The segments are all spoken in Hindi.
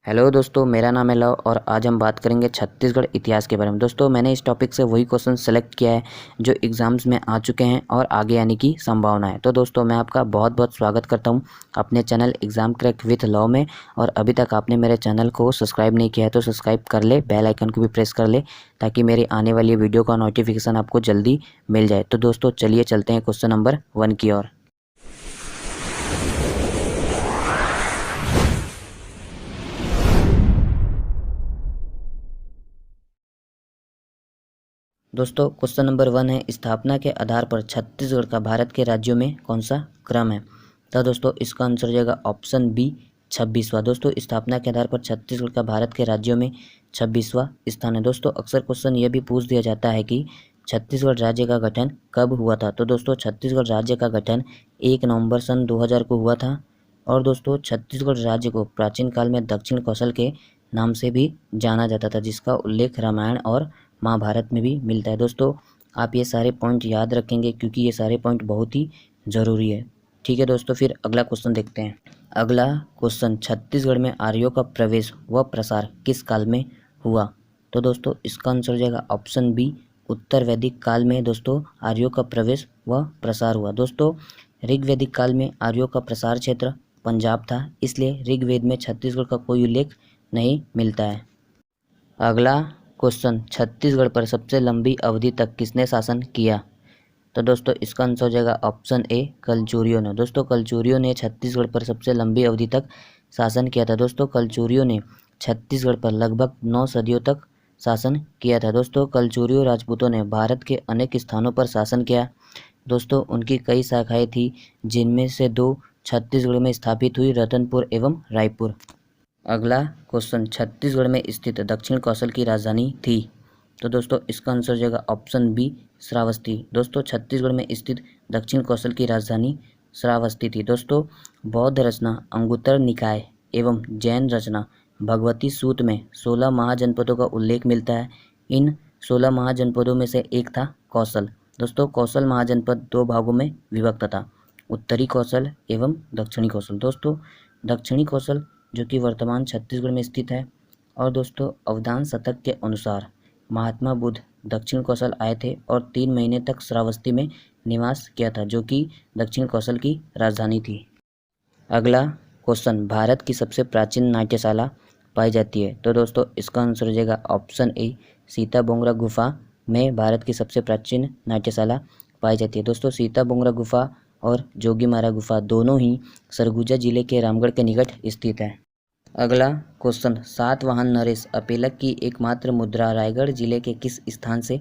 हेलो दोस्तों, मेरा नाम है लव और आज हम बात करेंगे छत्तीसगढ़ इतिहास के बारे में। दोस्तों, मैंने इस टॉपिक से वही क्वेश्चन सेलेक्ट किया है जो एग्ज़ाम्स में आ चुके हैं और आगे आने की संभावना है। तो दोस्तों, मैं आपका बहुत बहुत स्वागत करता हूं अपने channel exam crack with love में। और अभी तक आपने मेरे चैनल को सब्सक्राइब नहीं किया है तो सब्सक्राइब कर ले, बेल आइकन को भी प्रेस कर ले ताकि मेरी आने वाली वीडियो का नोटिफिकेशन आपको जल्दी मिल जाए। तो दोस्तों, चलिए चलते हैं क्वेश्चन नंबर 1 की ओर। दोस्तों, क्वेश्चन नंबर 1 है, स्थापना के आधार पर छत्तीसगढ़ का भारत के राज्यों में कौन सा क्रम है। तो दोस्तों, इसका आंसर हो जाएगा ऑप्शन बी 26वां। दोस्तों, स्थापना के आधार पर छत्तीसगढ़ का भारत के राज्यों में 26वां स्थान है। दोस्तों, अक्सर क्वेश्चन ये भी पूछ दिया जाता है कि छत्तीसगढ़ राज्य का गठन कब हुआ था। तो दोस्तों, छत्तीसगढ़ राज्य का गठन 1 नवंबर सन 2000 को हुआ था। और दोस्तों, छत्तीसगढ़ राज्य को प्राचीन काल में दक्षिण कौशल के नाम से भी जाना जाता था, जिसका उल्लेख रामायण और महाभारत में भी मिलता है। दोस्तों, आप ये सारे पॉइंट याद रखेंगे क्योंकि ये सारे पॉइंट बहुत ही ज़रूरी है। ठीक है दोस्तों, फिर अगला क्वेश्चन देखते हैं। अगला क्वेश्चन, छत्तीसगढ़ में आर्यों का प्रवेश व प्रसार किस काल में हुआ। तो दोस्तों, इसका आंसर हो जाएगा ऑप्शन बी उत्तर वैदिक काल में दोस्तों आर्यों का प्रवेश व प्रसार हुआ। दोस्तों, ऋग्वैदिक काल में आर्यों का प्रसार क्षेत्र पंजाब था, इसलिए ऋग्वेद में छत्तीसगढ़ का कोई उल्लेख नहीं मिलता है। अगला क्वेश्चन, छत्तीसगढ़ पर सबसे लंबी अवधि तक किसने शासन किया। तो दोस्तों, इसका आंसर हो जाएगा ऑप्शन ए कलचुरियों ने। दोस्तों, कलचुरियों ने छत्तीसगढ़ पर सबसे लंबी अवधि तक शासन किया था। दोस्तों, कलचुरियों ने छत्तीसगढ़ पर लगभग 9 सदियों तक शासन किया था। दोस्तों, कलचुरियों राजपूतों ने भारत के अनेक स्थानों पर शासन किया। दोस्तों, उनकी कई शाखाएं थी, जिनमें से 2 छत्तीसगढ़ में स्थापित हुई, रतनपुर एवं रायपुर। अगला क्वेश्चन, छत्तीसगढ़ में स्थित दक्षिण कौशल की राजधानी थी। तो दोस्तों, इसका आंसर हो जाएगा ऑप्शन बी श्रावस्ती। दोस्तों, छत्तीसगढ़ में स्थित दक्षिण कौशल की राजधानी श्रावस्ती थी। दोस्तों, बौद्ध रचना अंगुत्तर निकाय एवं जैन रचना भगवती सूत में 16 महाजनपदों का उल्लेख मिलता है। इन 16 महाजनपदों में से एक था कौशल। दोस्तों, कौशल महाजनपद 2 भागों में विभक्त था, उत्तरी कौशल एवं दक्षिणी कौशल। दोस्तों, दक्षिणी कौशल जो कि वर्तमान छत्तीसगढ़ में स्थित है। और दोस्तों, अवदान शतक के अनुसार महात्मा बुद्ध दक्षिण कौशल आए थे और 3 महीने तक श्रावस्ती में निवास किया था, जो कि दक्षिण कौशल की राजधानी थी। अगला क्वेश्चन, भारत की सबसे प्राचीन नाट्यशाला पाई जाती है। तो दोस्तों, इसका आंसर हो जाएगा ऑप्शन ए सीताबोंगरा गुफा में भारत की सबसे प्राचीन नाट्यशाला पाई जाती है। दोस्तों, सीताबोंगरा गुफा और जोगीमारा गुफा दोनों ही सरगुजा जिले के रामगढ़ के निकट स्थित है। अगला क्वेश्चन, सातवाहन नरेश अपीलक की एकमात्र मुद्रा रायगढ़ जिले के किस स्थान से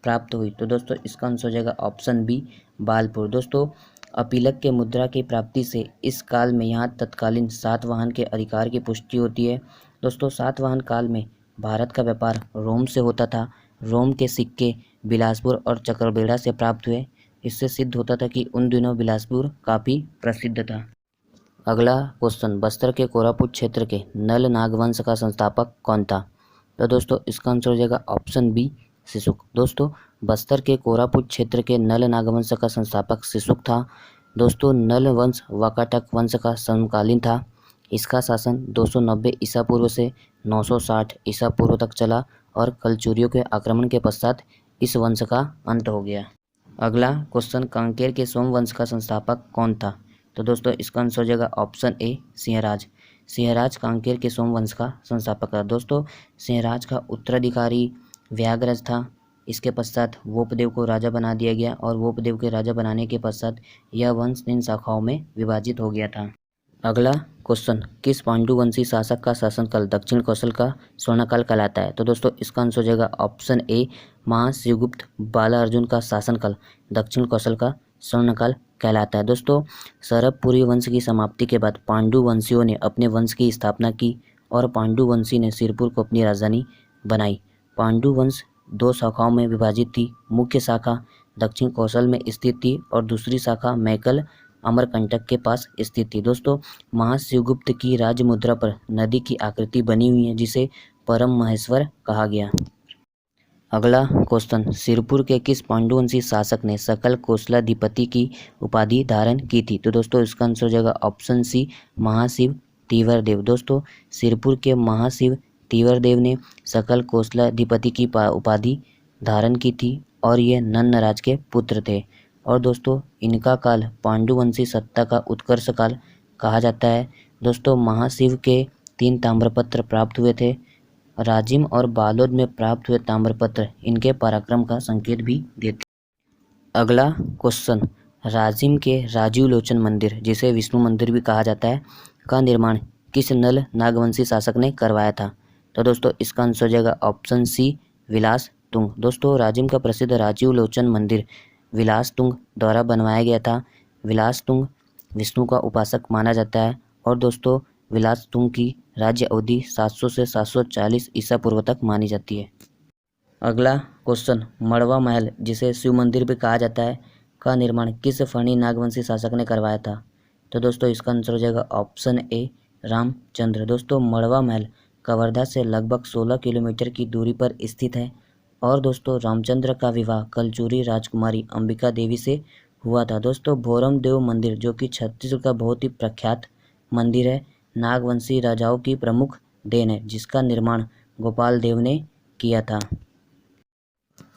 प्राप्त हुई। तो दोस्तों, इसका आंसर हो जाएगा ऑप्शन बी बालपुर। दोस्तों, अपीलक के मुद्रा की प्राप्ति से इस काल में यहाँ तत्कालीन सातवाहन के अधिकार की पुष्टि होती है। दोस्तों, सातवाहन काल में भारत का व्यापार रोम से होता था। रोम के सिक्के बिलासपुर और चक्रबेड़ा से प्राप्त हुए। इससे सिद्ध होता था कि उन दिनों बिलासपुर काफ़ी प्रसिद्ध था। अगला क्वेश्चन, बस्तर के कोरापुट क्षेत्र के नल नागवंश का संस्थापक कौन था। तो दोस्तों, इसका आंसर हो जाएगा ऑप्शन बी सिसुक। दोस्तों, बस्तर के कोरापुट क्षेत्र के नल नागवंश का संस्थापक सिसुक था। दोस्तों, नल वंश वाकाटक वंश का समकालीन था। इसका शासन 290 ईसा पूर्व से 960 ईसा पूर्व तक चला और कलचुरियों के आक्रमण के पश्चात इस वंश का अंत हो गया। अगला क्वेश्चन, कांकेर के सोमवंश का संस्थापक कौन था। तो दोस्तों, इसका आंसर हो जाएगा ऑप्शन ए सिंहराज। सिंहराज कांकेर के सोमवंश का संस्थापक था। दोस्तों, सिंहराज का उत्तराधिकारी व्याघ्रज था। इसके पश्चात वोपदेव को राजा बना दिया गया और वोपदेव के राजा बनाने के पश्चात यह वंश 3 शाखाओं में विभाजित हो गया था। अगला क्वेश्चन, किस पांडुवंशी शासक का शासनकाल दक्षिण कौशल का स्वर्णकाल कहलाता है। तो दोस्तों, इसका आंसर हो जाएगा ऑप्शन ए महाशिवगुप्त बाला अर्जुन का शासनकाल दक्षिण कौशल का स्वर्णकाल कहलाता है। दोस्तों, सरबपुरी वंश की समाप्ति के बाद पांडुवंशियों ने अपने वंश की स्थापना की और पांडुवंशी ने सिरपुर को अपनी राजधानी बनाई। पांडुवंश 2 शाखाओं में विभाजित थी। मुख्य शाखा दक्षिण कौशल में स्थित थी और दूसरी शाखा मैकल अमरकंटक के पास स्थित थी। दोस्तों, महाशिवगुप्त की राजमुद्रा पर नदी की आकृति बनी हुई है, जिसे परम महेश्वर कहा गया। अगला क्वेश्चन, सिरपुर के किस पांडुवंशी शासक ने सकल कोसलाधिपति की उपाधि धारण की थी। तो दोस्तों, इसका आंसर हो जाएगा ऑप्शन सी महाशिव तीवरदेव। दोस्तों सिरपुर के महाशिव तीवरदेव ने सकल कोसलाधिपति की उपाधि धारण की थी और ये नन्नराज के पुत्र थे। और दोस्तों इनका काल पांडुवंशी सत्ता का उत्कर्ष काल कहा जाता है। दोस्तों महाशिव के 3 ताम्रपत्र प्राप्त हुए थे। राजिम और बालोद में प्राप्त हुए ताम्रपत्र इनके पराक्रम का संकेत भी देते। अगला क्वेश्चन, राजिम के राजीव लोचन मंदिर, जिसे विष्णु मंदिर भी कहा जाता है, का निर्माण किस नल नागवंशी शासक ने करवाया था? तो दोस्तों इसका आंसर हो जाएगा ऑप्शन सी, विलास तुंग। दोस्तों राजिम का प्रसिद्ध राजीव लोचन मंदिर विलास तुंग द्वारा बनवाया गया था। विलास तुंग विष्णु का उपासक माना जाता है और दोस्तों विलास तुंग की राज्य अवधि 700 से 740 ईसा पूर्व तक मानी जाती है। अगला क्वेश्चन, मड़वा महल, जिसे शिव मंदिर भी कहा जाता है, का निर्माण किस फणी नागवंशी शासक ने करवाया था? तो दोस्तों इसका आंसर हो जाएगा ऑप्शन ए, रामचंद्र। दोस्तों मड़वा महल कवर्धा से लगभग 16 किलोमीटर की दूरी पर स्थित है और दोस्तों रामचंद्र का विवाह कलचुरी राजकुमारी अंबिका देवी से हुआ था। दोस्तों भोरम देव मंदिर, जो कि छत्तीसगढ़ का बहुत ही प्रख्यात मंदिर है, नागवंशी राजाओं की प्रमुख देन है, जिसका निर्माण गोपाल देव ने किया था।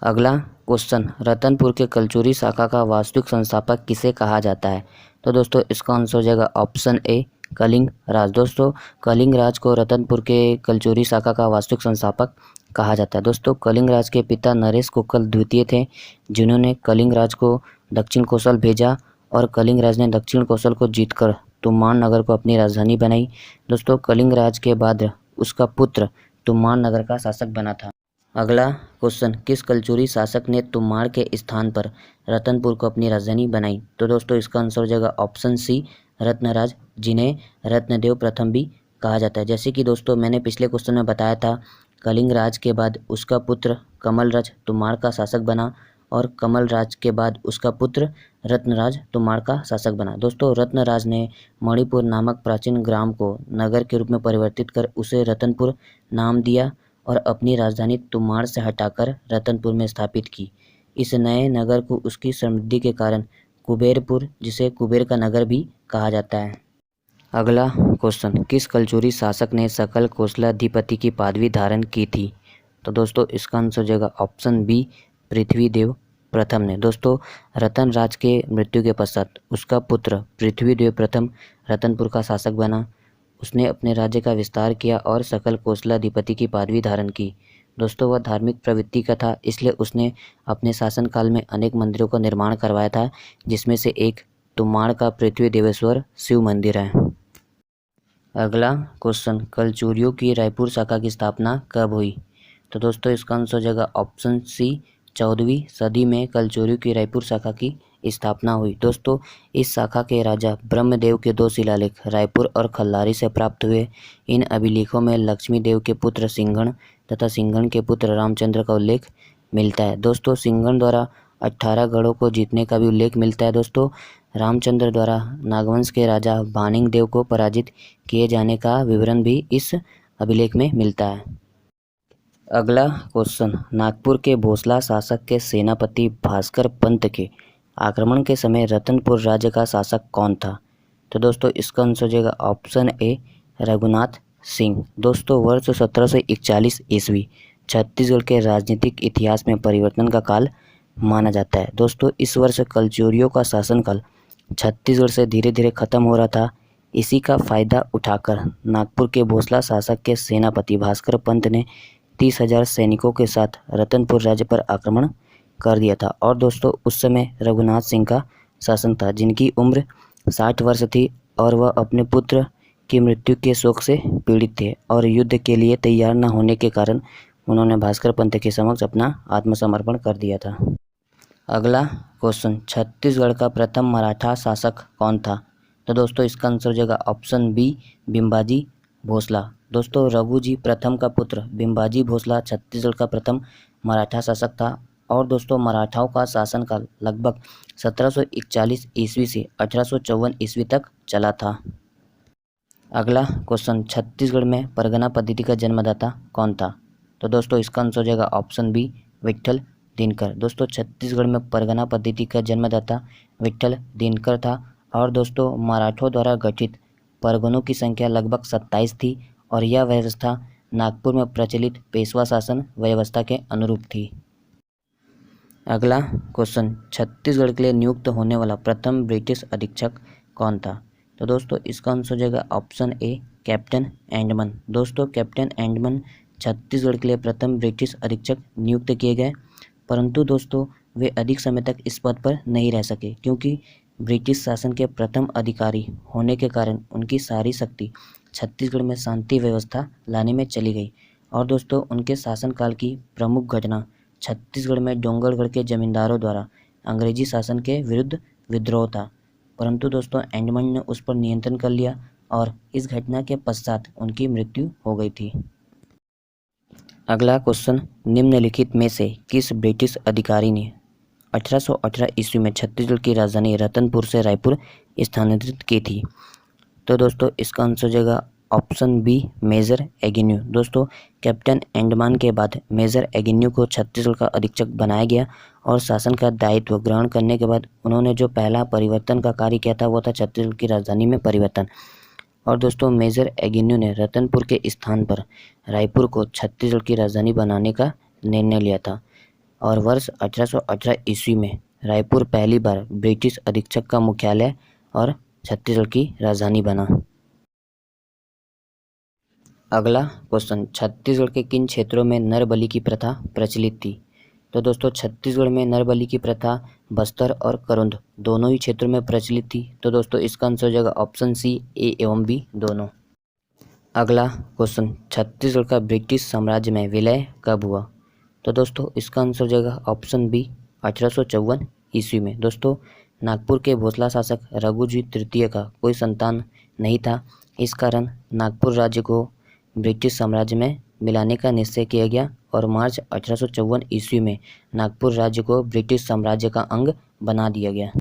अगला क्वेश्चन, रतनपुर के कलचुरी शाखा का वास्तविक संस्थापक किसे कहा जाता है? तो दोस्तों इसका आंसर हो जाएगा ऑप्शन ए, कलिंग राज। दोस्तों कलिंग राज को रतनपुर के कलचुरी शाखा का वास्तविक संस्थापक कहा जाता है। दोस्तों कलिंग राज के पिता नरेश कोकल द्वितीय थे, जिन्होंने कलिंग राज को दक्षिण कोसल भेजा और कलिंग राज ने दक्षिण कोसल को जीतकर तुम्बाड़ नगर को अपनी राजधानी बनाई। दोस्तों कलिंग राज के बाद उसका पुत्र तुम्बाड़ नगर का शासक बना था। अगला क्वेश्चन, किस कलचुरी शासक ने तुम्बाड़ के स्थान पर रतनपुर को अपनी राजधानी बनाई? तो दोस्तों इसका आंसर हो जाएगा ऑप्शन सी, रत्नराज, जिन्हें रत्नदेव प्रथम भी कहा जाता है। जैसे कि दोस्तों मैंने पिछले क्वेश्चन में बताया था, कलिंग राज के बाद उसका पुत्र कमलराज तुम्बाड़ का शासक बना और कमल राज के बाद उसका पुत्र रत्नराज तुम्बाड़ का शासक बना। दोस्तों रत्नराज ने मणिपुर नामक प्राचीन ग्राम को नगर के रूप में परिवर्तित कर उसे रतनपुर नाम दिया और अपनी राजधानी तुम्बाड़ से हटाकर रतनपुर में स्थापित की। इस नए नगर को उसकी समृद्धि के कारण कुबेरपुर, जिसे कुबेर का नगर भी कहा जाता है। अगला क्वेश्चन, किस कलचुरी शासक ने सकल कोसलाधिपति की पदवी धारण की थी? तो दोस्तों इसका आंसर हो जाएगा ऑप्शन बी, पृथ्वीदेव प्रथम ने। दोस्तों रतन राज के मृत्यु के पश्चात उसका पुत्र पृथ्वीदेव प्रथम रतनपुर का शासक बना। उसने अपने राज्य का विस्तार किया और सकल कोसलाधिपति की पदवी धारण की। दोस्तों वह धार्मिक प्रवृत्ति का था, इसलिए उसने अपने शासनकाल में अनेक मंदिरों का निर्माण करवाया था, जिसमें से एक तुम्बाड़ का पृथ्वी देवेश्वर शिव मंदिर है। अगला क्वेश्चन, कलचुरियों की रायपुर शाखा की स्थापना कब हुई? तो दोस्तों इसका आंसर हो जाएगा ऑप्शन सी, 14वीं सदी में कलचुरियों की रायपुर शाखा की स्थापना हुई। दोस्तों इस शाखा के राजा ब्रह्मदेव के 2 शिलालेख रायपुर और खल्लारी से प्राप्त हुए। इन अभिलेखों में लक्ष्मी देव के पुत्र सिंघण तथा सिंघण के पुत्र रामचंद्र का उल्लेख मिलता है। दोस्तों सिंघण द्वारा 18 गढ़ों को जीतने का भी उल्लेख मिलता है। दोस्तों रामचंद्र द्वारा नागवंश के राजा बानिंग देव को पराजित किए जाने का विवरण भी इस अभिलेख में मिलता है। अगला क्वेश्चन, नागपुर के भोसला शासक के सेनापति भास्कर पंत के आक्रमण के समय रतनपुर राज्य का शासक कौन था? तो दोस्तों इसका आंसर हो जाएगा ऑप्शन ए, रघुनाथ सिंह। दोस्तों वर्ष 1741 ईस्वी छत्तीसगढ़ के राजनीतिक इतिहास में परिवर्तन का काल माना जाता है। दोस्तों इस वर्ष कलचुरियों का शासनकाल छत्तीसगढ़ से धीरे धीरे खत्म हो रहा था। इसी का फायदा उठाकर नागपुर के भोसला शासक के सेनापति भास्कर पंत ने 30,000 सैनिकों के साथ रतनपुर राज्य पर आक्रमण कर दिया था। और दोस्तों उस समय रघुनाथ सिंह का शासन था, जिनकी उम्र 60 वर्ष थी और वह अपने पुत्र की मृत्यु के शोक से पीड़ित थे और युद्ध के लिए तैयार न होने के कारण उन्होंने भास्कर पंत के समक्ष अपना आत्मसमर्पण कर दिया था। अगला क्वेश्चन, छत्तीसगढ़ का प्रथम मराठा शासक कौन था? तो दोस्तों इसका आंसर हो जाएगा ऑप्शन बी, बिंबाजी भोसला। दोस्तों रघुजी प्रथम का पुत्र बिंबाजी भोसला छत्तीसगढ़ का प्रथम मराठा शासक था और दोस्तों मराठाओं का शासनकाल लगभग 1741 ईस्वी से 1854 ईस्वी तक चला था। अगला क्वेश्चन, छत्तीसगढ़ में परगना पद्धति का जन्मदाता कौन था? तो दोस्तों इसका आंसर हो जाएगा ऑप्शन बी, विट्ठल दिनकर। दोस्तों छत्तीसगढ़ में परगना पद्धति का जन्मदाता विट्ठल दिनकर था और दोस्तों मराठों द्वारा गठित परगनों की संख्या लगभग 27 थी और यह व्यवस्था नागपुर में प्रचलित पेशवा शासन व्यवस्था के अनुरूप थी। अगला क्वेश्चन, छत्तीसगढ़ के लिए नियुक्त होने वाला प्रथम ब्रिटिश अधीक्षक कौन था? तो दोस्तों इसका आंसर हो जाएगा ऑप्शन ए, कैप्टन एंडमन। दोस्तों कैप्टन एंडमन छत्तीसगढ़ के लिए प्रथम ब्रिटिश अधीक्षक नियुक्त किए गए, परंतु दोस्तों वे अधिक समय तक इस पद पर नहीं रह सके क्योंकि ब्रिटिश शासन के प्रथम अधिकारी होने के कारण उनकी सारी शक्ति छत्तीसगढ़ में शांति व्यवस्था लाने में चली गई। और दोस्तों उनके शासनकाल की प्रमुख घटना छत्तीसगढ़ में डोंगरगढ़ के जमींदारों द्वारा अंग्रेजी शासन के विरुद्ध विद्रोह था, परंतु दोस्तों एंडमन ने उस पर नियंत्रण कर लिया और इस घटना के पश्चात उनकी मृत्यु हो गई थी। अगला क्वेश्चन, निम्नलिखित में से किस ब्रिटिश अधिकारी ने 1818 ईस्वी में छत्तीसगढ़ की राजधानी रतनपुर से रायपुर स्थानांतरित की थी? तो दोस्तों इसका आंसर हो जाएगा ऑप्शन बी, मेजर एगिन्यू। दोस्तों कैप्टन एंडमान के बाद मेजर एगिन्यू को छत्तीसगढ़ का अधीक्षक बनाया गया और शासन का दायित्व ग्रहण करने के बाद उन्होंने जो पहला परिवर्तन का कार्य किया था वो था छत्तीसगढ़ की राजधानी में परिवर्तन। और दोस्तों मेजर एगिन्यू ने रतनपुर के स्थान पर रायपुर को छत्तीसगढ़ की राजधानी बनाने का निर्णय लिया था और वर्ष 1818 ईस्वी में रायपुर पहली बार ब्रिटिश अधीक्षक का मुख्यालय और छत्तीसगढ़ की राजधानी बना। अगला क्वेश्चन, छत्तीसगढ़ के किन क्षेत्रों में नर बलि की प्रथा प्रचलित थी? तो दोस्तों छत्तीसगढ़ में नर बलि की प्रथा बस्तर और करुंद दोनों ही क्षेत्रों में प्रचलित थी। तो दोस्तों इसका आंसर हो जाएगा ऑप्शन सी, ए एवं बी दोनों। अगला क्वेश्चन, छत्तीसगढ़ का ब्रिटिश साम्राज्य में विलय कब हुआ? तो दोस्तों इसका आंसर हो जाएगा ऑप्शन बी, 1854 ईस्वी में। दोस्तों नागपुर के भोसला शासक रघुजी तृतीय का कोई संतान नहीं था, इस कारण नागपुर राज्य को ब्रिटिश साम्राज्य में मिलाने का निश्चय किया गया और मार्च 1854 ईस्वी में नागपुर राज्य को ब्रिटिश साम्राज्य का अंग बना दिया गया।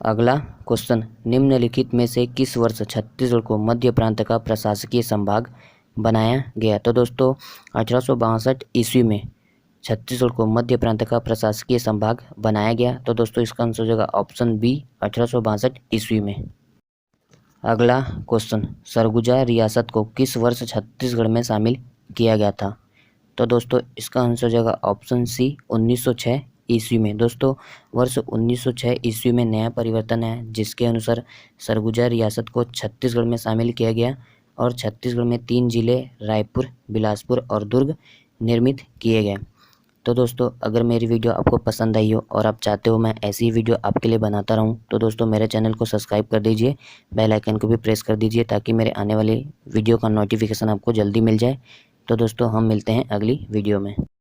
अगला क्वेश्चन, निम्नलिखित में से किस वर्ष छत्तीसगढ़ को मध्य प्रांत का प्रशासकीय संभाग बनाया गया? तो दोस्तों 1862 ईस्वी में छत्तीसगढ़ को मध्य प्रांत का प्रशासकीय संभाग बनाया गया। तो दोस्तों इसका आंसर हो जाएगा ऑप्शन बी, 1862 ईस्वी में। अगला क्वेश्चन, सरगुजा रियासत को किस वर्ष छत्तीसगढ़ में शामिल किया गया था? तो दोस्तों इसका आंसर हो जाएगा ऑप्शन सी, 1906 ईस्वी में। दोस्तों वर्ष 1906 ईस्वी में नया परिवर्तन है जिसके अनुसार सरगुजा रियासत को छत्तीसगढ़ में शामिल किया गया और छत्तीसगढ़ में 3 जिले रायपुर, बिलासपुर और दुर्ग निर्मित किए गए। तो दोस्तों अगर मेरी वीडियो आपको पसंद आई हो और आप चाहते हो मैं ऐसी ही वीडियो आपके लिए बनाता रहूं तो दोस्तों मेरे चैनल को सब्सक्राइब कर दीजिए, बेल आइकन को भी प्रेस कर दीजिए ताकि मेरे आने वाले वीडियो का नोटिफिकेशन आपको जल्दी मिल जाए। तो दोस्तों हम मिलते हैं अगली वीडियो में।